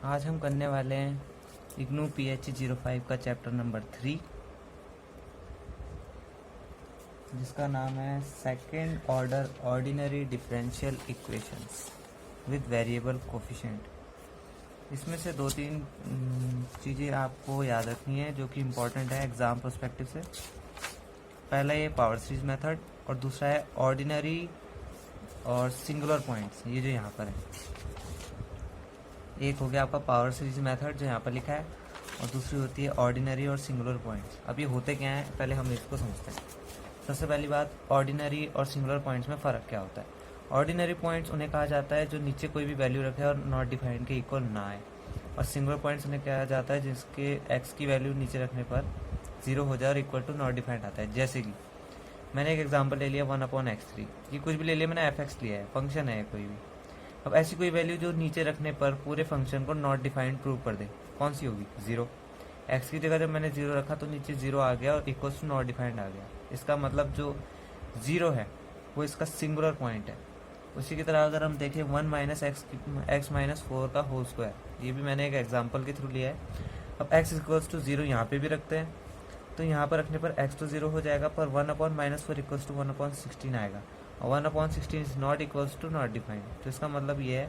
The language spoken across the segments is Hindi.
आज हम करने वाले हैं इग्नू PH05 का चैप्टर नंबर 3, जिसका नाम है second order ordinary differential equations with variable coefficient. इसमें से दो तीन चीज़ें आपको याद रखनी है जो कि इम्पोर्टेंट है एग्ज़ाम पर्सपेक्टिव से। पहला ये पावर सीरीज मेथड और दूसरा है ऑर्डिनरी और सिंगुलर पॉइंट्स, ये जो यहाँ पर है। एक हो गया आपका पावर सीरीज मेथड जो यहाँ पर लिखा है, और दूसरी होती है ऑर्डिनरी और सिंगुलर पॉइंट्स। अब ये होते क्या हैं, पहले हम इसको समझते हैं। सबसे पहली बात, ऑर्डिनरी और सिंगुलर पॉइंट्स में फ़र्क क्या होता है। ऑर्डिनरी पॉइंट्स उन्हें कहा जाता है जो नीचे कोई भी वैल्यू रखे और नॉट डिफाइंड के इक्वल ना आए, और सिंगुलर पॉइंट्स उन्हें कहा जाता है जिसके एक्स की वैल्यू नीचे रखने पर 0 हो जाए और इक्वल टू नॉट डिफाइंड आता है। जैसे कि मैंने एक एग्जाम्पल ले लिया 1/x3, ये कुछ भी ले लिया, मैंने fx लिया है, फंक्शन है कोई भी। अब ऐसी कोई वैल्यू जो नीचे रखने पर पूरे फंक्शन को नॉट डिफाइंड प्रूव कर दे, कौन सी होगी? 0। एक्स की जगह जब मैंने 0 रखा तो नीचे 0 आ गया और इक्वल्स टू नॉट डिफाइंड आ गया। इसका मतलब जो 0 है वो इसका सिंगुलर पॉइंट है। उसी की तरह अगर हम देखें 1 - x - 4 का होल स्क्वायर, ये भी मैंने एक एग्जाम्पल के थ्रू लिया है। अब x इक्वल्स टू 0 यहाँ पे भी रखते हैं, तो यहाँ पर रखने पर x तो 0 हो जाएगा, पर 1/-4 इक्वल्स टू 1/16 आएगा, और 1/16 is not equals to not defined. तो इसका मतलब ये है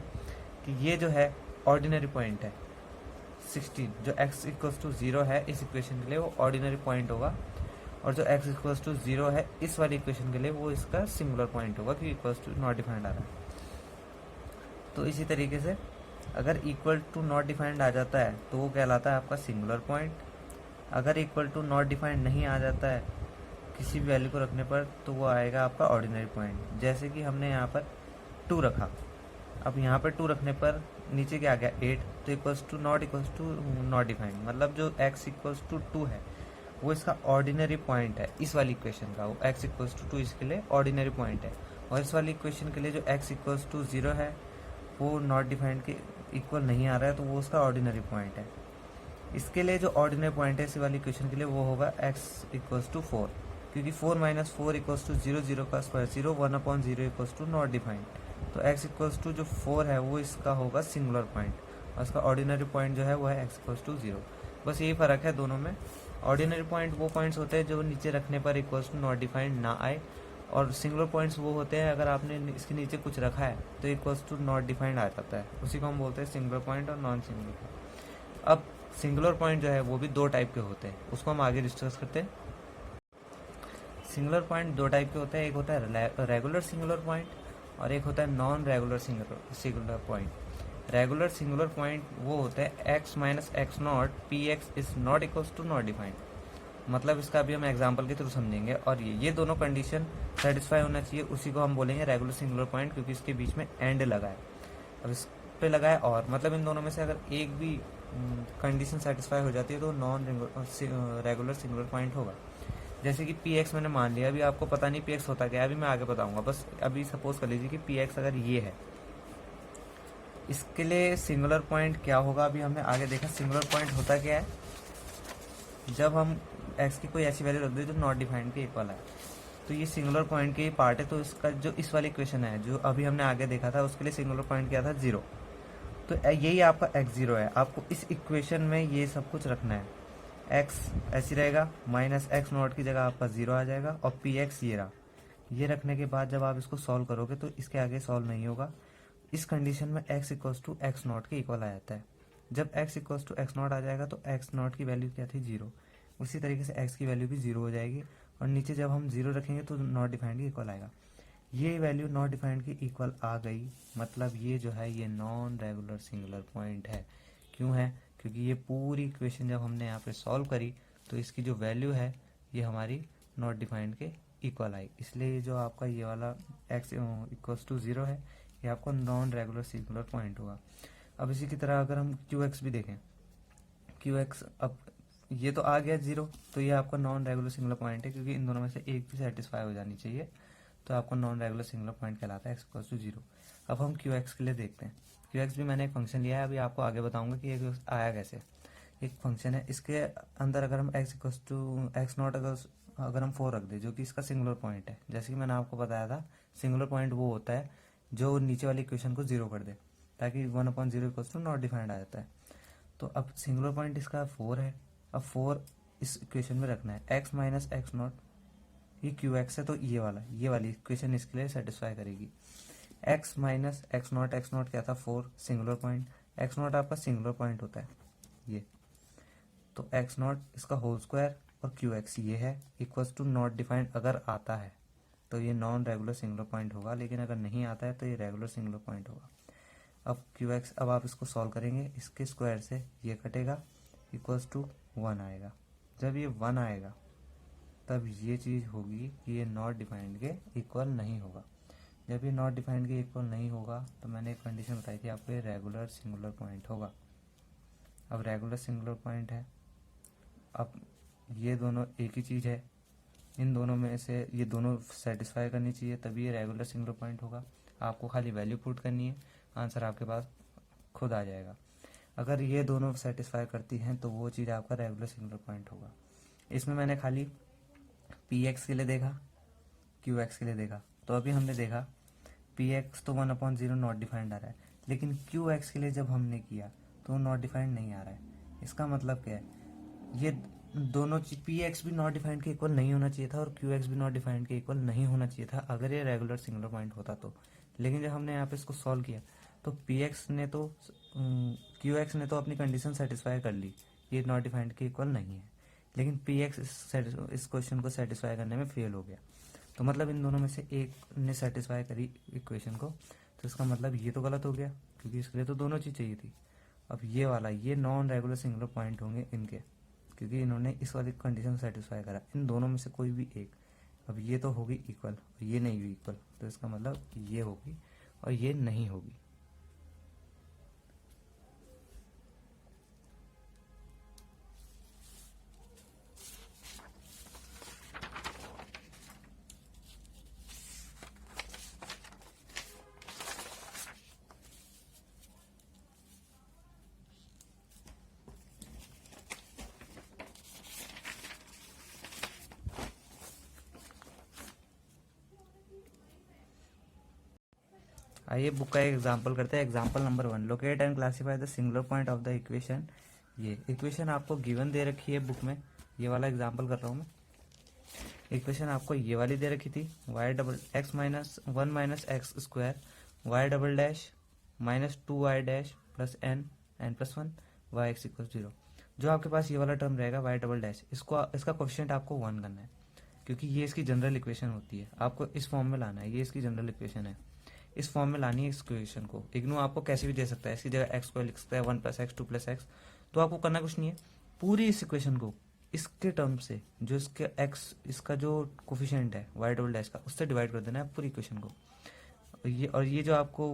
कि ये जो है ऑर्डिनरी पॉइंट है 16, जो x इक्वल्स टू 0 है इस इक्वेशन के लिए वो ऑर्डिनरी पॉइंट होगा, और जो x इक्वल्स टू 0 है इस वाली इक्वेशन के लिए वो इसका सिंगुलर पॉइंट होगा, क्योंकि इक्वल्स टू नॉट डिफाइंड आ रहा है। तो इसी तरीके से अगर इक्वल टू नॉट डिफाइंड आ जाता है तो वो कहलाता है आपका सिंगुलर पॉइंट। अगर इक्वल टू नॉट डिफाइंड नहीं आ जाता है किसी भी वैल्यू को रखने पर, तो वो आएगा आपका ऑर्डिनरी पॉइंट। जैसे कि हमने यहाँ पर 2 रखा, अब यहाँ पर 2 रखने पर नीचे क्या आ गया 8, तो इक्वल्स टू नॉट डिफाइंड, मतलब जो x इक्वल्स टू 2 है वो इसका ऑर्डिनरी पॉइंट है इस वाली इक्वेशन का। वो x इक्वल्स टू 2 इसके लिए ऑर्डिनरी पॉइंट है, और इस वाली इक्वेशन के लिए जो x इक्वल्स टू 0 है वो नॉट डिफाइंड के इक्वल नहीं आ रहा है, तो वो उसका ऑर्डिनरी पॉइंट है। इसके लिए जो ऑर्डिनरी पॉइंट है इसी वाली इक्वेशन के लिए वो होगा x इक्वल्स टू 4, क्योंकि 4 - 4 इक्वल्स टू 0, 0 का square 0, 1/0 equals to not defined. तो x इक्वल्स टू जो 4 है वो इसका होगा सिंगुलर पॉइंट, और इसका ऑर्डिनरी पॉइंट जो है वो है x इक्वल्स टू 0। बस यही फ़र्क है दोनों में। ऑर्डिनरी पॉइंट वो पॉइंट्स होते हैं जो नीचे रखने पर इक्वल्स टू नॉट डिफाइंड ना आए, और सिंगुलर पॉइंट्स वो होते हैं अगर आपने इसके नीचे कुछ रखा है तो इक्वल्स टू नॉट डिफाइंड आ जाता है। उसी को हम बोलते हैं सिंगुलर पॉइंट और नॉन सिंगुलर पॉइंट। अब सिंगुलर पॉइंट जो है वो भी 2 टाइप के होते हैं, उसको हम आगे डिस्कस करते हैं। सिंगुलर पॉइंट 2 टाइप के होते हैं, एक होता है रेगुलर सिंगुलर पॉइंट और एक होता है non regular singular point. Regular singular point वो होते हैं x - x0 px is not equals to not defined. मतलब इसका अभी हम एग्जांपल के थ्रू समझेंगे, और ये दोनों कंडीशन सेटिस्फाई होना चाहिए, उसी को हम बोलेंगे रेगुलर सिंगुलर पॉइंट, क्योंकि इसके बीच में एंड लगा है। अब इस पे लगा है और मतलब इन दोनों में से अगर एक भी कंडीशन सेटिस्फाई हो जाती है तो नॉन रेगुलर सिंगुलर पॉइंट होगा। जैसे कि px मैंने मान लिया, अभी आपको पता नहीं px होता क्या है, अभी मैं आगे बताऊंगा। बस अभी सपोज कर लीजिए कि px अगर ये है, इसके लिए सिंगुलर पॉइंट क्या होगा अभी हमने आगे देखा। सिंगुलर पॉइंट होता क्या है, जब हम x की कोई ऐसी वैल्यू रख दे जो नॉट डिफाइंड के इक्वल है, तो ये सिंगुलर पॉइंट के ही पार्ट है। तो इसका जो इस वाली इक्वेशन है जो अभी हमने आगे देखा था, उसके लिए सिंगुलर पॉइंट क्या था 0, तो यही आपका x0 है। आपको इस इक्वेशन में ये सब कुछ रखना है, x ऐसी रहेगा, -x0 की जगह आपका 0 आ जाएगा, और px ये रहा। ये रखने के बाद जब आप इसको सॉल्व करोगे तो इसके आगे सॉल्व नहीं होगा। इस कंडीशन में x इक्वल्स टू x0 के इक्वल आ जाता है। जब x इक्वल्स टू x0 आ जाएगा तो x0 की वैल्यू क्या थी 0, उसी तरीके से x की वैल्यू भी 0 हो जाएगी, और नीचे जब हम 0 रखेंगे तो नॉट डिफाइंड के इक्वल आएगा। ये वैल्यू नॉट डिफाइंड की इक्वल आ गई, मतलब ये जो है ये नॉन रेगुलर सिंगुलर पॉइंट है। क्यों है? क्योंकि ये पूरी इक्वेशन जब हमने यहाँ पे सॉल्व करी तो इसकी जो वैल्यू है ये हमारी नॉट डिफाइंड के इक्वल आई, इसलिए जो आपका ये वाला x इक्वल्स टू 0 है ये आपको नॉन रेगुलर सिंगुलर पॉइंट होगा। अब इसी की तरह अगर हम qx भी देखें, qx अब ये तो आ गया 0, तो ये आपका नॉन रेगुलर सिंगुलर पॉइंट है, क्योंकि इन दोनों में से एक भी सेटिस्फाई हो जानी चाहिए, तो आपको नॉन रेगुलर सिंगुलर पॉइंट कहलाता है x इक्वल्स टू 0। अब हम qx के लिए देखते हैं। qx भी मैंने एक फंक्शन लिया है, अभी आपको आगे बताऊंगा कि ये आया कैसे। एक फंक्शन है, इसके अंदर अगर हम x इक्वल्स टू x0 अगर हम 4 रख दें, जो कि इसका सिंगुलर पॉइंट है, जैसे कि मैंने आपको बताया था सिंगुलर पॉइंट वो होता है जो नीचे वाली इक्वेशन को 0 कर दे, ताकि 1/0 इक्वल्स टू नॉट डिफाइंड आ जाता है। तो अब सिंगुलर पॉइंट इसका 4 है। अब 4 इस इक्वेशन में रखना है, x माइनस एक्स नॉट, ये क्यू एक्स है, तो ये वाली इक्वेशन इसके लिए सेटिस्फाई करेगी। x माइनस एक्स नॉट क्या था 4, सिंगुलर पॉइंट, एक्स नॉट आपका सिंगुलर पॉइंट होता है ये, तो एक्स नॉट इसका होल स्क्वायर और क्यू एक्स ये है, इक्वल्स टू नॉट डिफाइंड। अगर आता है तो ये नॉन रेगुलर सिंगुलर पॉइंट होगा, लेकिन अगर नहीं आता है तो ये रेगुलर सिंगुलर पॉइंट होगा। अब क्यू एक्स, अब आप इसको सॉल्व करेंगे, इसके स्क्वायर से ये कटेगा, इक्वल्स टू 1 आएगा। जब ये 1 आएगा तब ये चीज़ होगी कि ये नॉट डिफाइंड के इक्वल नहीं होगा। जब ये नॉट डिफाइंड के इक्वल नहीं होगा तो मैंने एक कंडीशन बताई थी आपको, ये रेगुलर सिंगुलर पॉइंट होगा। अब रेगुलर सिंगुलर पॉइंट है, अब ये दोनों एक ही चीज़ है, इन दोनों में से ये दोनों सेटिस्फाई करनी चाहिए, तभी ये रेगुलर सिंगुलर पॉइंट होगा। आपको खाली वैल्यू पुट करनी है, आंसर आपके पास खुद आ जाएगा। अगर ये दोनों सेटिस्फाई करती हैं तो वो चीज़ आपका रेगुलर सिंगुलर पॉइंट होगा। इसमें मैंने खाली पी एक्स के लिए देखा, क्यू एक्स के लिए देखा, तो अभी हमने देखा पी एक्स तो 1/0 नॉट डिफाइंड आ रहा है, लेकिन क्यू एक्स के लिए जब हमने किया तो नॉट डिफाइंड नहीं आ रहा है। इसका मतलब क्या है, ये दोनों चीज पी एक्स भी नॉट डिफाइंड के इक्वल नहीं होना चाहिए था और क्यू एक्स भी नॉट डिफाइंड के इक्वल नहीं होना चाहिए था अगर ये रेगुलर सिंगुलर पॉइंट होता तो। लेकिन जब हमने यहाँ पे इसको सॉल्व किया तो पी एक्स ने तो क्यू एक्स ने तो अपनी कंडीशन सेटिस्फाई कर ली, ये नॉट डिफाइंड के इक्वल नहीं है, लेकिन पी एक्स इस क्वेश्चन को सेटिस्फाई करने में फेल हो गया। तो मतलब इन दोनों में से एक ने सेटिस्फाई करी इक्वेशन को, तो इसका मतलब ये तो गलत हो गया, क्योंकि इसके लिए तो दोनों चीज़ चाहिए थी। अब ये वाला, ये नॉन रेगुलर सिंगुलर पॉइंट होंगे इनके, क्योंकि इन्होंने इस वाली कंडीशन सेटिस्फाई करा। इन दोनों में से कोई भी एक, अब ये तो होगी इक्वल और ये नहीं हुई इक्वल, तो इसका मतलब ये होगी और ये नहीं होगी। आइए बुक का एक एग्जाम्पल करते हैं। Example number 1, locate and classify the singular point of the equation. ये इक्वेशन आपको गिवन दे रखी है बुक में, ये वाला एग्जाम्पल कर रहा हूँ मैं। इक्वेशन आपको ये वाली दे रखी थी, y double x minus 1 minus x square y double dash minus 2y dash plus n plus 1 y x equal 0। जो आपके पास ये वाला टर्म रहेगा वाई डबल डैश, इसका कोफिशिएंट आपको 1 करना है, क्योंकि ये इसकी जनरल इक्वेशन होती है। आपको इस फॉर्म में लाना है, ये इसकी जनरल इक्वेशन है, इस फॉर्म में लानी है इस इक्वेशन को। इग्नू आपको कैसे भी दे सकता है, इसकी जगह एक्स स्क्वायर लिख सकता है, 1 प्लस एक्स 2 प्लस एक्स। तो आपको करना कुछ नहीं है, पूरी इस इक्वेशन को इसके टर्म से, जो इसके एक्स, इसका जो कोफिशिएंट है वाई डबल डैश का, उससे डिवाइड कर देना है पूरी इक्वेशन को। और ये जो आपको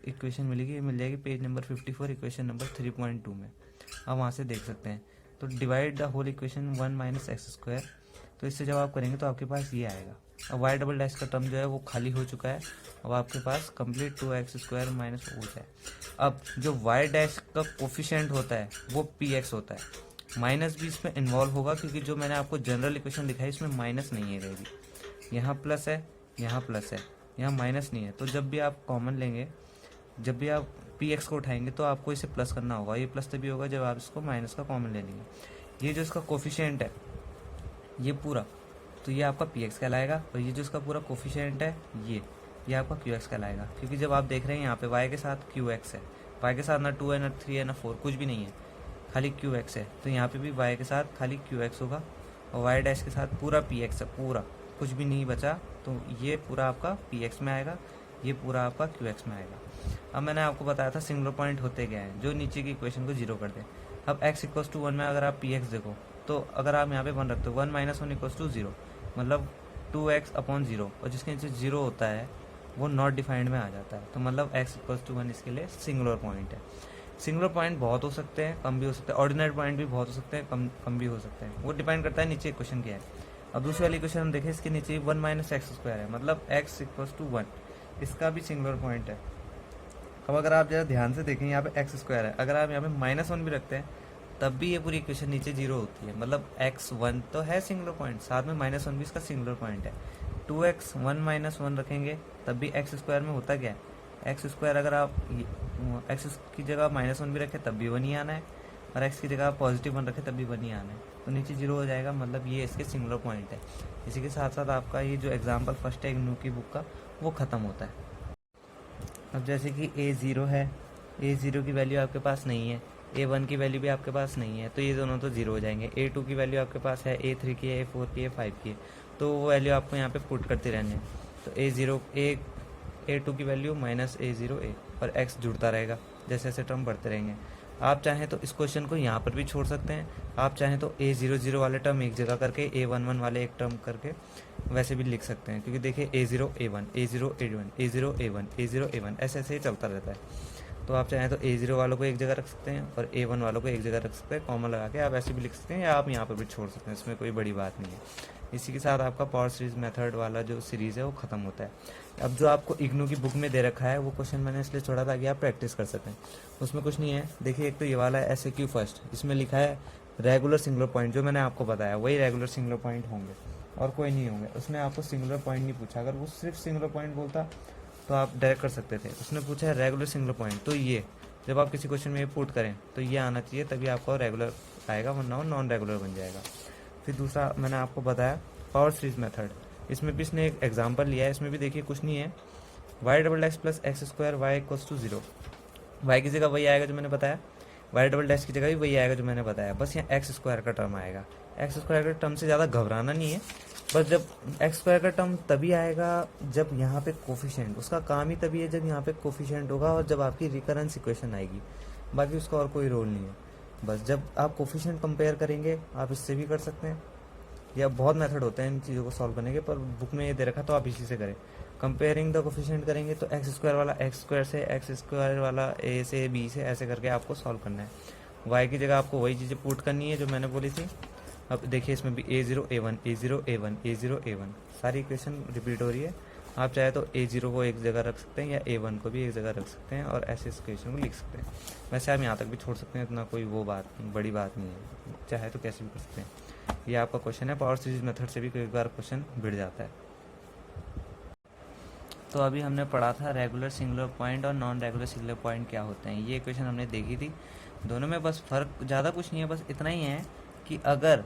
इक्वेशन मिलेगी, ये मिल जाएगी पेज नंबर 54 इक्वेशन नंबर 3.2 में, आप वहाँ से देख सकते हैं। तो divide the whole equation 1 minus x square, तो इससे जब आप करेंगे तो आपके पास ये आएगा। अब वाई डबल डैश का टर्म जो है वो खाली हो चुका है, अब आपके पास कंप्लीट 2x स्क्वायर माइनस हो जाए। अब जो वाई डैश का कोफिशिएंट होता है वो पी एक्स होता है, माइनस भी इसमें इन्वॉल्व होगा, क्योंकि जो मैंने आपको जनरल इक्वेशन दिखाई इसमें माइनस नहीं है रहेगी। यहाँ प्लस है, यहाँ प्लस है, यहाँ माइनस नहीं है। तो जब भी आप कॉमन लेंगे, जब भी आप पी एक्स को उठाएंगे तो आपको इसे प्लस करना होगा। ये प्लस तभी होगा जब आप इसको माइनस का कॉमन ले लेंगे। ये जो इसका कोफिशिएंट है ये पूरा, तो ये आपका पी एक्स कहलाएगा, और ये जो इसका पूरा कोफिशिएंट है ये आपका क्यू एक्स कहलाएगा। क्योंकि जब आप देख रहे हैं यहाँ पे वाई के साथ क्यू एक्स है, वाई के साथ ना 2 है ना 3 है ना 4, कुछ भी नहीं है, खाली क्यू एक्स है। तो यहाँ पे भी वाई के साथ खाली क्यू एक्स होगा, और वाई डैश के साथ पूरा पी एक्स है, पूरा कुछ भी नहीं बचा। तो ये पूरा आपका पी एक्स में आएगा, ये पूरा आपका क्यू एक्स में आएगा। अब मैंने आपको बताया था सिंगुलर पॉइंट होते क्या हैं, जो नीचे की इक्वेशन को 0 कर दे। अब x इक्वल्स टू 1 में अगर आप पी एक्स देखो, तो अगर आप यहाँ पे 1 रखते हो, 1 माइनस 1 इक्वल्स टू 0, मतलब 2x अपॉन 0, और जिसके नीचे 0 होता है वो नॉट डिफाइंड में आ जाता है। तो मतलब x इक्वल्स टू 1 इसके लिए सिंगुलर पॉइंट है। सिंगुलर पॉइंट बहुत हो सकते हैं, कम भी हो सकते हैं, ऑर्डिनरी पॉइंट भी बहुत हो सकते हैं, कम भी हो सकते हैं, वो डिपेंड करता है नीचे इक्वेशन क्या है। अब दूसरी वाली इक्वेशन हम देखें, इसके नीचे 1 माइनस एक्स स्क्वायर है, मतलब x इक्वल्स टू 1, इसका भी सिंगुलर पॉइंट है। अब अगर आप जरा ध्यान से देखें, यहाँ पे एक्स स्क्वायर है, अगर आप यहाँ पे -1 भी रखते हैं तब भी ये पूरी इक्वेशन नीचे 0 होती है, मतलब x1 तो है सिंगुलर पॉइंट, साथ में -1 भी इसका सिंगुलर पॉइंट है। 2x 1 माइनस 1 रखेंगे तब भी एक्स स्क्वायर में होता क्या है, एक्स स्क्वायर अगर आप एक्स की जगह -1 भी रखें तब भी 1 ही आना है, और एक्स की जगह +1 रखें तब भी 1 ही आना है, तो नीचे 0 हो जाएगा, मतलब ये इसके सिंगुलर पॉइंट है। इसी के साथ साथ आपका ये जो एग्जाम्पल फर्स्ट है इग्नू की बुक का वो ख़त्म होता है। अब जैसे कि A0 है, A0 की वैल्यू आपके पास नहीं है, A1 की वैल्यू भी आपके पास नहीं है, तो ये दोनों तो 0 हो जाएंगे। A2 की वैल्यू आपके पास है, A3 की है, A4 की है, 5 की है, तो वो वैल्यू आपको यहाँ पे पुट करती रहनी है। तो A2 की वैल्यू -A0 A, और x जुड़ता रहेगा जैसे जैसे टर्म बढ़ते रहेंगे। आप चाहें तो इस क्वेश्चन को यहाँ पर भी छोड़ सकते हैं, आप चाहें तो A00 वाले टर्म एक जगह करके A11 वाले एक टर्म करके वैसे भी लिख सकते हैं, क्योंकि देखिए A0 A1 A0 A1 A0 A1 A0 A1 ऐसे ऐसे ही चलता रहता है। तो आप चाहें तो A0 वालों को एक जगह रख सकते हैं और A1 वालों को एक जगह रख सकते हैं, कॉमन लगा के आप ऐसे भी लिख सकते हैं, या आप यहाँ पर भी छोड़ सकते हैं, इसमें कोई बड़ी बात नहीं है। इसी के साथ आपका पावर सीरीज मेथड वाला जो सीरीज़ है वो ख़त्म होता है। अब जो आपको इग्नू की बुक में दे रखा है वो क्वेश्चन मैंने इसलिए छोड़ा ताकि आप प्रैक्टिस कर सकें। उसमें कुछ नहीं है, देखिए एक तो ये वाला है SAQ फर्स्ट, इसमें लिखा है रेगुलर सिंगुलर पॉइंट, जो मैंने आपको बताया वही रेगुलर सिंगुलर पॉइंट होंगे और कोई नहीं होंगे। उसने आपको सिंगुलर पॉइंट नहीं पूछा, अगर वो सिर्फ सिंगुलर पॉइंट बोलता तो आप डायरेक्ट कर सकते थे। उसने पूछा है रेगुलर सिंगुलर पॉइंट, तो ये जब आप किसी क्वेश्चन में ये पुट करें तो ये आना चाहिए, तभी आपको रेगुलर आएगा, वरना वो नॉन रेगुलर बन जाएगा। फिर दूसरा मैंने आपको बताया पावर सीरीज मेथड, इसमें भी इसने एक एग्जांपल लिया है, इसमें भी देखिए कुछ नहीं है, y + x² y = 0, y की जगह वही आएगा जो मैंने बताया, y की जगह भी वही आएगा जो मैंने बताया, बस यहाँ x² का टर्म आएगा। x² का टर्म से ज़्यादा घबराना नहीं है, बस जब x² का टर्म तभी आएगा जब यहाँ पे कोफिशिएंट, उसका काम ही तभी है जब यहाँ पे कोफिशिएंट होगा और जब आपकी रिकरेंस इक्वेशन आएगी, बाकी उसका और कोई रोल नहीं है। बस जब आप कोफिशिएंट कंपेयर करेंगे आप इससे भी कर सकते हैं, या बहुत मेथड होते हैं इन चीज़ों को सॉल्व करने के, पर बुक में ये दे रखा तो आप इसी से करें। कंपेयरिंग द कोफिशिएंट करेंगे तो x² वाला x² से, x² वाला a से b से, ऐसे करके आपको सॉल्व करना है। y की जगह आपको वही चीज़ें पुट करनी है जो मैंने बोली थी। अब देखिए इसमें भी A0 A1 A0 A1 A0 A1 सारी इक्वेशन रिपीट हो रही है। आप चाहे तो A0 को एक जगह रख सकते हैं या A1 को भी एक जगह रख सकते हैं और ऐसे इस इक्वेशन को लिख सकते हैं। वैसे आप यहाँ तक भी छोड़ सकते हैं, इतना कोई वो बड़ी बात नहीं है, चाहे तो कैसे भी कर सकते हैं। ये आपका क्वेश्चन है, पावर सीरीज मेथड से भी कई बार क्वेश्चन भिड़ जाता है। तो अभी हमने पढ़ा था रेगुलर सिंगुलर पॉइंट और नॉन रेगुलर सिंगुलर पॉइंट क्या होते हैं, ये इक्वेशन हमने देखी थी। दोनों में बस फ़र्क ज़्यादा कुछ नहीं है, बस इतना ही है कि अगर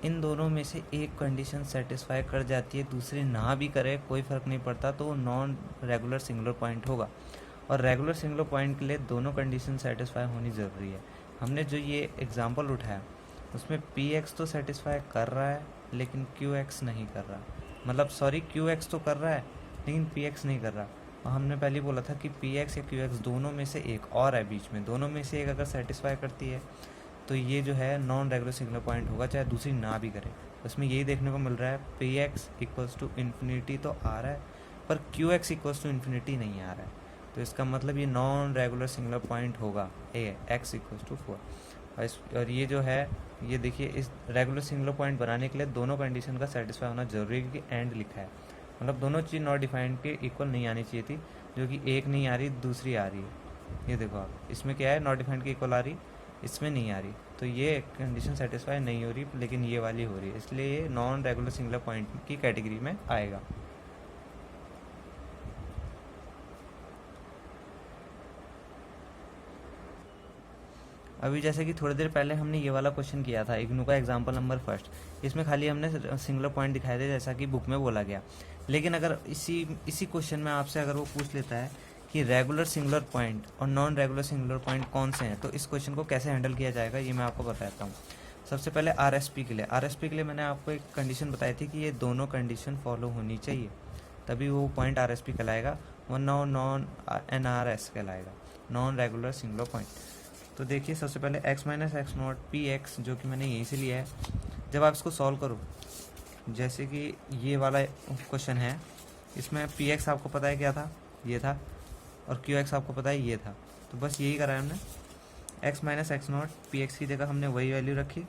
इन दोनों में से एक कंडीशन सेटिस्फाई कर जाती है, दूसरी ना भी करे, कोई फ़र्क नहीं पड़ता, तो नॉन रेगुलर सिंगुलर पॉइंट होगा। और रेगुलर सिंगुलर पॉइंट के लिए दोनों कंडीशन सेटिस्फाई होनी ज़रूरी है। हमने जो ये एग्जांपल उठाया उसमें Px तो सेटिस्फाई कर रहा है लेकिन Qx नहीं कर रहा, मतलब सॉरी Qx तो कर रहा है लेकिन Px नहीं कर रहा। और हमने पहले बोला था कि Px या Qx दोनों में से एक और है बीच में, दोनों में से एक अगर सेटिस्फाई करती है तो ये जो है नॉन रेगुलर सिंगुलर पॉइंट होगा, चाहे दूसरी ना भी करे। उसमें यही देखने को मिल रहा है, Px = इन्फिनिटी तो आ रहा है पर Qx = इन्फिनिटी नहीं आ रहा है, तो इसका मतलब ये नॉन रेगुलर सिंगुलर पॉइंट होगा x = 4। और ये जो है, ये देखिए इस रेगुलर सिंगुलर पॉइंट बनाने के लिए दोनों कंडीशन का सेटिस्फाई होना जरूरी है, क्योंकि एंड लिखा है, मतलब दोनों चीज़ नॉट डिफाइंड के इक्वल नहीं आनी चाहिए थी, जो कि एक नहीं आ रही दूसरी आ रही है। ये देखो आप, इसमें क्या है, नॉट डिफाइंड के इक्वल आ रही, इसमें नहीं आ रही, तो ये कंडीशन सेटिस्फाई नहीं हो रही, लेकिन ये वाली हो रही है, इसलिए ये नॉन रेगुलर सिंगुलर पॉइंट की कैटेगरी में आएगा। अभी जैसे कि थोड़ी देर पहले हमने ये वाला क्वेश्चन किया था इग्नू का एग्जाम्पल नंबर फर्स्ट, इसमें खाली हमने सिंगुलर पॉइंट दिखाए थे जैसा कि बुक में बोला गया। लेकिन अगर इसी क्वेश्चन में आपसे अगर वो पूछ लेता है कि रेगुलर सिंगुलर पॉइंट और नॉन रेगुलर सिंगुलर पॉइंट कौन से हैं, तो इस क्वेश्चन को कैसे हैंडल किया जाएगा ये मैं आपको बताता हूँ। सबसे पहले RSP के लिए मैंने आपको एक कंडीशन बताई थी कि ये दोनों कंडीशन फॉलो होनी चाहिए, तभी वो पॉइंट RSP कहलाएगा, वरना नॉन NRS कहलाएगा, नॉन रेगुलर सिंगुलर पॉइंट। तो देखिए सबसे पहले x - x0 Px, जो कि मैंने यहीं से लिया है, जब आप इसको सॉल्व करो, जैसे कि ये वाला क्वेश्चन है, इसमें Px आपको पता है क्या था, ये था, और Qx आपको पता है ये था, तो बस यही करा है हमने। x - x0 Px की जगह हमने वही वैल्यू रखी।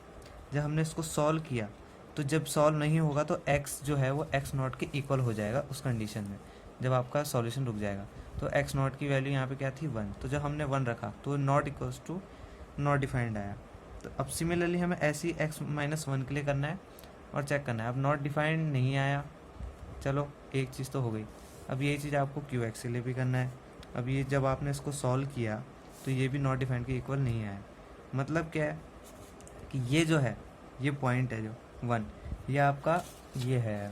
जब हमने इसको सॉल्व किया तो जब सॉल्व नहीं होगा तो x जो है वो x0 के इक्वल हो जाएगा उस कंडीशन में, जब आपका सॉल्यूशन रुक जाएगा। तो x0 की वैल्यू यहाँ पे क्या थी, 1, तो जब हमने 1 रखा तो नॉट डिफाइंड आया। तो अब सिमिलरली हमें ऐसी x - 1 के लिए करना है और चेक करना है। अब नॉट डिफाइंड नहीं आया, चलो एक चीज़ तो हो गई। अब ये चीज़ आपको Qx के लिए भी करना है, अब ये जब आपने इसको सॉल्व किया तो ये भी नॉट डिफाइंड के इक्वल नहीं आया। मतलब क्या है कि ये जो है, ये पॉइंट है जो 1, ये आपका ये है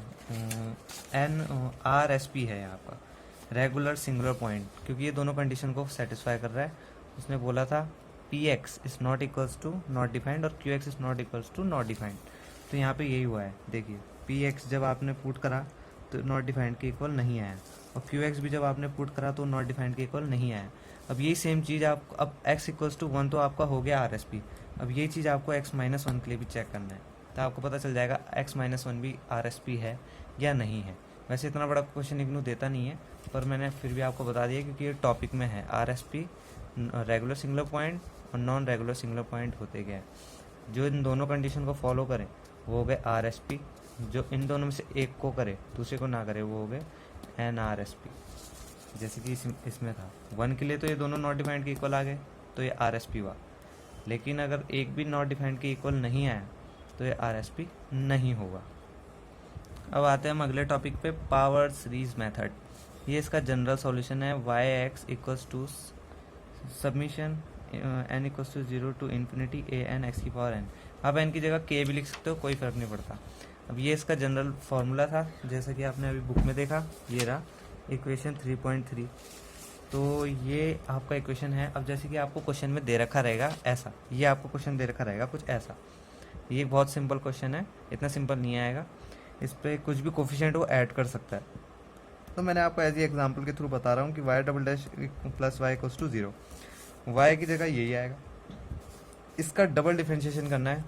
RSP है आपका, रेगुलर सिंगुलर पॉइंट, क्योंकि ये दोनों कंडीशन को सेटिस्फाई कर रहा है। उसने बोला था Px is not equals to not defined और Qx is not equals to not defined. तो यहाँ पे यही हुआ है, देखिए Px जब आपने पुट करा तो नॉट डिफाइंड के इक्वल नहीं आया, और Qx भी जब आपने पुट करा तो नॉट डिफाइंड के इक्वल नहीं आया। अब यही सेम चीज़ आप, अब x इक्वल्स टू 1 तो आपका हो गया RSP। अब यही चीज़ आपको x-1 के लिए भी चेक करना है, तो आपको पता चल जाएगा x-1 भी RSP है या नहीं है। वैसे इतना बड़ा क्वेश्चन इग्नू देता नहीं है, पर मैंने फिर भी आपको बता दिया क्योंकि ये टॉपिक में है। RSP रेगुलर सिंगुलर पॉइंट और नॉन रेगुलर सिंगुलर पॉइंट होते गए, जो इन दोनों कंडीशन को फॉलो करें वो हो गए RSP, जो इन दोनों में से एक को करे दूसरे को ना करे वो हो गए NRSP। जैसे कि इसमें था 1 के लिए तो ये दोनों नॉट डिफाइंड के इक्वल आ गए, तो ये RSP हुआ। लेकिन अगर एक भी नॉट डिफाइंड के इक्वल नहीं आया तो ये RSP नहीं होगा। अब आते हैं हम अगले टॉपिक पे, पावर सीरीज मेथड। ये इसका जनरल सॉल्यूशन है, yx equals to summation n equals to 0 to infinity an x की पावर n। आप n की जगह k भी लिख सकते हो, कोई फ़र्क नहीं पड़ता। अब ये इसका जनरल फार्मूला था, जैसा कि आपने अभी बुक में देखा, ये रहा इक्वेशन 3.3। तो ये आपका इक्वेशन है। अब जैसे कि आपको क्वेश्चन में दे रखा रहेगा ऐसा, ये आपको क्वेश्चन दे रखा रहेगा कुछ ऐसा, ये बहुत सिंपल क्वेश्चन है, इतना सिंपल नहीं आएगा, इस पर कुछ भी कोफिशिएंट वो ऐड कर सकता है। तो मैंने आपको एज एग्जाम्पल के थ्रू बता रहा हूँ कि y double dash plus y equals to 0, y की जगह यही आएगा। इसका डबल डिफ्रेंशिएशन करना है,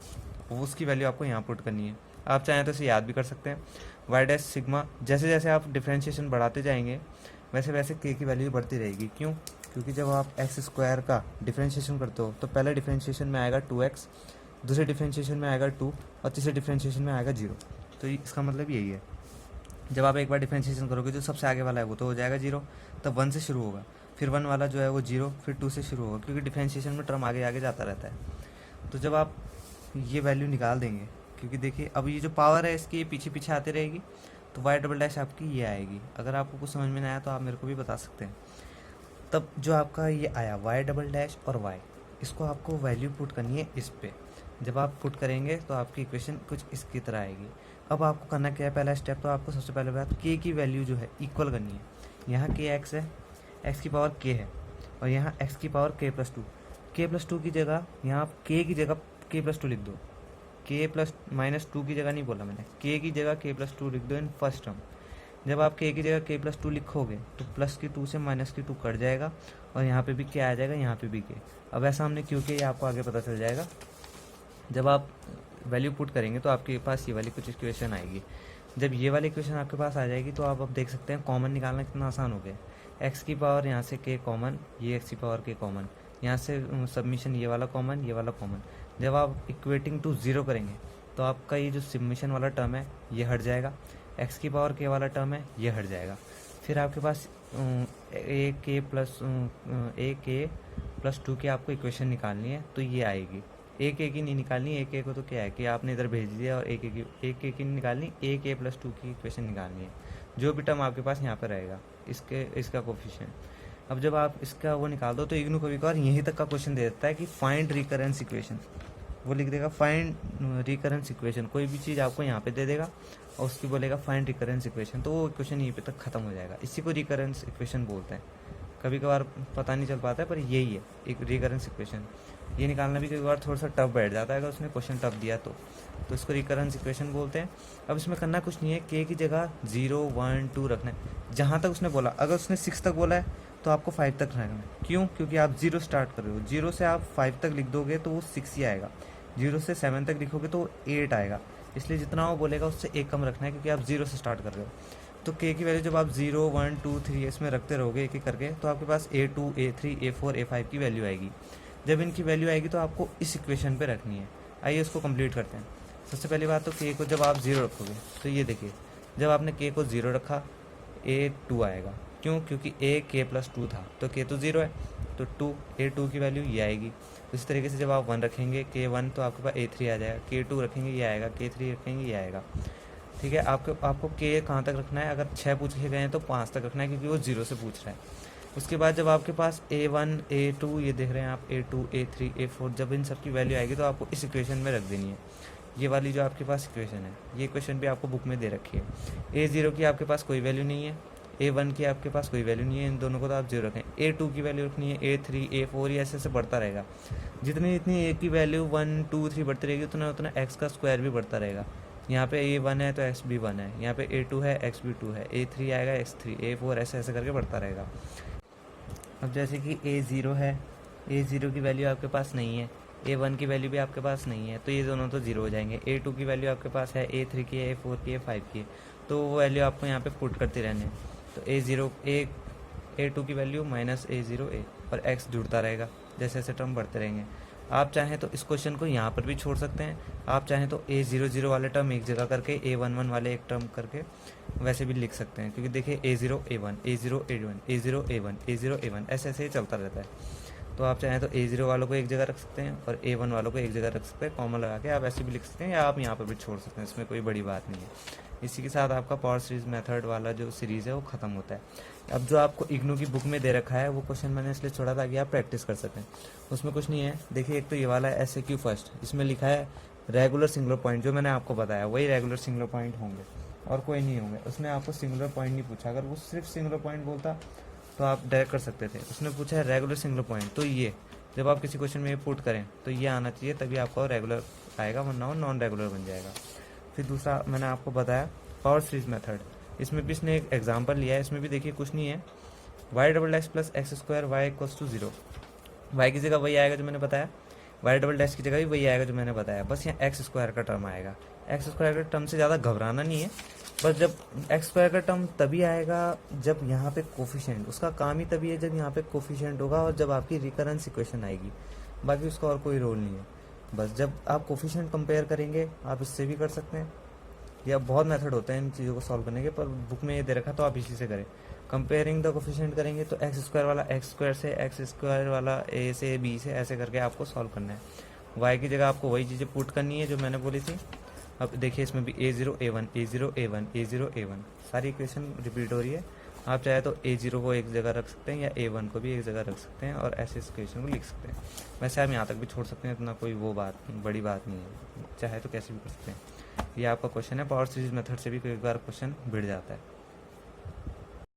वो उसकी वैल्यू आपको यहाँ पुट करनी है। आप चाहें तो इसे याद भी कर सकते हैं, y डैश सिग्मा। जैसे जैसे आप डिफ्रेंशिएशन बढ़ाते जाएंगे वैसे वैसे k की वैल्यू बढ़ती रहेगी। क्यों? क्योंकि जब आप x स्क्वायर का डिफ्रेंशिएशन करते हो तो पहले डिफ्रेंशिएशन में आएगा 2x, दूसरे डिफ्रेंशिएशन में आएगा 2 और तीसरे डिफ्रेंशिएशन में आएगा 0। तो इसका मतलब यही है, जब आप एक बार डिफ्रेंशिएशन करोगे जो सबसे आगे वाला है वो तो हो जाएगा 0, तब 1 से शुरू होगा, फिर 1 वाला जो है वो 0, फिर 2 से शुरू होगा, क्योंकि डिफ्रेंशिएशन में टर्म आगे आगे जाता रहता है। तो जब आप ये वैल्यू निकाल देंगे, क्योंकि देखिए अब ये जो पावर है इसकी ये पीछे पीछे आती रहेगी, तो y डबल डैश आपकी ये आएगी। अगर आपको कुछ समझ में नहीं आया तो आप मेरे को भी बता सकते हैं। तब जो आपका ये आया y डबल डैश और y, इसको आपको वैल्यू पुट करनी है इस पे। जब आप पुट करेंगे तो आपकी इक्वेशन कुछ इसकी तरह आएगी। अब आपको करना क्या है, पहला स्टेप तो आपको सबसे पहले बात k की वैल्यू जो है इक्वल करनी है। यहाँ kx है, x की पावर k है, और यहाँ x की power k plus 2। k plus 2 की जगह यहाँ आप k की जगह k प्लस 2 लिख दो, k प्लस -2 की जगह नहीं बोला मैंने, k की जगह k प्लस 2 लिख दो इन फर्स्ट टर्म। जब आप k की जगह k प्लस 2 लिखोगे तो प्लस की 2 से माइनस की 2 कट जाएगा, और यहाँ पे भी k आ जाएगा, यहाँ पे भी k। अब ऐसा हमने क्यों किया ये आपको आगे पता चल जाएगा। जब आप वैल्यू पुट करेंगे तो आपके पास ये वाली कुछ इक्वेशन आएगी। जब ये वाली इक्वेशन आपके पास आ जाएगी तो आप अब देख सकते हैं कॉमन निकालना कितना आसान हो गया। x की पावर यहाँ से k कॉमन, ये x की पावर k कॉमन, यहाँ से सबमिशन ये वाला कॉमन, ये वाला कॉमन। जब आप इक्वेटिंग टू 0 करेंगे तो आपका ये जो सबमिशन वाला टर्म है ये हट जाएगा, x की पावर k वाला टर्म है ये हट जाएगा। फिर आपके पास a k प्लस 2 की आपको इक्वेशन निकालनी है, तो ये आएगी। a k की नहीं निकालनी, a k को तो क्या है कि आपने इधर भेज दिया, और a k की नहीं निकालनी, a k प्लस 2 की इक्वेशन निकालनी है। जो भी टर्म आपके पास यहाँ पर रहेगा इसका कोफिशिएंट। अब जब आप इसका वो निकाल दो तो इग्नू कभी कभार यहीं तक का क्वेश्चन दे देता है कि फाइंड रिकरेंस इक्वेशन। वो लिख देगा फाइंड रिकरेंस इक्वेशन, कोई भी चीज़ आपको यहाँ पे दे देगा और उसकी बोलेगा फाइंड रिकरेंस इक्वेशन, तो वो इक्वेशन यहीं पे तक खत्म हो जाएगा। इसी को रिकरेंस इक्वेशन बोलते हैं। कभी कभार पता नहीं चल पाता है, पर यही है एक रिकरेंस इक्वेशन। ये निकालना भी कभी बार थोड़ा सा टफ बैठ जाता है अगर उसने क्वेश्चन टफ दिया तो इसको रिकरेंस इक्वेशन बोलते हैं। अब इसमें करना कुछ नहीं है, k की जगह 0, 1, 2 रखना है जहाँ तक उसने बोला। अगर उसने 6 तक बोला है तो आपको 5 तक रखना है। क्यों? क्योंकि आप 0 स्टार्ट कर रहे हो, 0 से आप 5 तक लिख दोगे तो वो 6 ही आएगा, 0 से 7 तक लिखोगे तो 8 आएगा। इसलिए जितना वो बोलेगा उससे एक कम रखना है, क्योंकि आप 0 से स्टार्ट कर रहे हो। तो k की वैल्यू जब आप 0, 1, 2, 3 इसमें रखते रहोगे एक एक करके, तो आपके पास A2, A3, A4, A5 की वैल्यू आएगी। जब इनकी वैल्यू आएगी तो आपको इस इक्वेशन पे रखनी है। आइए इसको कंप्लीट करते हैं। सबसे पहली बात तो k को जब आप 0 रखोगे तो ये देखिए, जब आपने k को 0 रखा A2 आएगा। क्यों? क्योंकि a k प्लस 2 था, तो k तो 0 है, तो 2 A2 की वैल्यू ये आएगी। इस तरीके से जब आप 1 रखेंगे k1 तो आपके पास A3 आ जाएगा, k2 रखेंगे ये आएगा, k3 रखेंगे ये आएगा। ठीक है, आपको k कहाँ तक रखना है? अगर 6 पूछे गए हैं तो 5 तक रखना है, क्योंकि वो 0 से पूछ रहा है। उसके बाद जब आपके पास A1 A2 ये देख रहे हैं आप, A2 A3 A4, जब इन सब की वैल्यू आएगी तो आपको इस इक्वेशन में रख देनी है। ये वाली जो आपके पास इक्वेशन है, ये इक्वेशन भी आपको बुक में दे रखी है। A0 की आपके पास कोई वैल्यू नहीं है, A1 की आपके पास कोई वैल्यू नहीं है, इन दोनों को तो आप जीरो रखें। A2 की वैल्यू रखनी है, A3 A4, ये ऐसे ऐसे बढ़ता रहेगा। जितनी जितनी A की वैल्यू 1 2 3 बढ़ती रहेगी उतना उतना x का स्क्वायर भी बढ़ता रहेगा। यहाँ पे A1 है तो x भी 1 है, यहाँ पे A2 है x भी 2 है, A3 आएगा x3, A4 ऐसे ऐसे करके बढ़ता रहेगा। अब जैसे कि A0 है, A0 की वैल्यू आपके पास नहीं है, A1 की वैल्यू भी आपके पास नहीं है, तो ये दोनों तो जीरो हो जाएंगे। A2 की वैल्यू आपके पास है, A3 की है, A4 की है, 5 की है, तो वो वैल्यू आपको यहाँ पे पुट करती रहनी है। तो A2 की वैल्यू माइनस A0 A, और x जुड़ता रहेगा, जैसे जैसे टर्म बढ़ते रहेंगे। आप चाहें तो इस क्वेश्चन को यहाँ पर भी छोड़ सकते हैं, आप चाहें तो A00 वाले टर्म एक जगह करके A11 वाले एक टर्म करके वैसे भी लिख सकते हैं, क्योंकि देखिए A0 A1 A0 A1 A0 A1 A0 A1 ऐसे ऐसे ही चलता रहता है। तो आप चाहें तो A0 वालों को एक जगह रख सकते हैं और A1 वालों को एक जगह रख सकते हैं, कॉमन लगा के आप ऐसे भी लिख सकते हैं, या आप यहाँ पर भी छोड़ सकते हैं, इसमें कोई बड़ी बात नहीं है। इसी के साथ आपका पावर सीरीज मेथड वाला जो सीरीज़ है वो ख़त्म होता है। अब जो आपको इग्नू की बुक में दे रखा है वो क्वेश्चन मैंने इसलिए छोड़ा ताकि आप प्रैक्टिस कर सकें। उसमें कुछ नहीं है, देखिए एक तो ये वाला है SAQ फर्स्ट, इसमें लिखा है रेगुलर सिंगुलर पॉइंट, जो मैंने आपको बताया वही रेगुलर सिंगुलर पॉइंट होंगे और कोई नहीं होंगे। उसने आपको सिंगुलर पॉइंट नहीं पूछा, अगर वो सिर्फ सिंगुलर पॉइंट बोलता तो आप डायरेक्ट कर सकते थे। उसने पूछा है रेगुलर सिंगुलर पॉइंट, तो ये जब आप किसी क्वेश्चन में ये पुट करें तो ये आना चाहिए, तभी आपका रेगुलर आएगा, वरना वो नॉन रेगुलर बन जाएगा। फिर दूसरा मैंने आपको बताया पावर सीरीज मेथड, इसमें भी इसने एक एग्जांपल लिया है, इसमें भी देखिए कुछ नहीं है, y double dash plus x square y equals to 0, y की जगह वही आएगा जो मैंने बताया, वाई डबल डैश की जगह भी वही आएगा जो मैंने बताया, बस यहाँ एक्स स्क्वायर का टर्म आएगा। एक्स स्क्वायर का टर्म से ज़्यादा घबराना नहीं है, बस जब एक्स स्क्वायर का टर्म तभी आएगा जब यहाँ पे कोफिशिएंट, उसका काम ही तभी है जब यहाँ पे कोफिशिएंट होगा और जब आपकी रिकरेंस इक्वेशन आएगी, बाकी उसका और कोई रोल नहीं है। बस जब आप कोफिशिएंट कंपेयर करेंगे आप इससे भी कर सकते हैं, या बहुत मेथड होते हैं इन चीज़ों को सॉल्व करने के, पर बुक में ये दे रखा तो आप इसी से करें। कंपेयरिंग द कोफिशिएंट करेंगे तो एक्स स्क्वायर वाला एक्स स्क्वायर से, एक्स स्क्वायर वाला ए से बी से, ऐसे करके आपको सॉल्व करना है। वाई की जगह आपको वही चीज़ें पुट करनी है जो मैंने बोली थी। अब देखिए इसमें भी A0 A1 A0 A1 A0 A1 सारी इक्वेशन रिपीट हो रही है। आप चाहे तो A0 को एक जगह रख सकते हैं या A1 को भी एक जगह रख सकते हैं और ऐसे इस इक्वेशन को लिख सकते हैं। वैसे आप यहाँ तक भी छोड़ सकते हैं, इतना कोई वो बड़ी बात नहीं है, चाहे तो कैसे भी कर सकते हैं। ये आपका क्वेश्चन है, पावर सीरीज मेथड से भी कई बार क्वेश्चन भिड़ जाता है।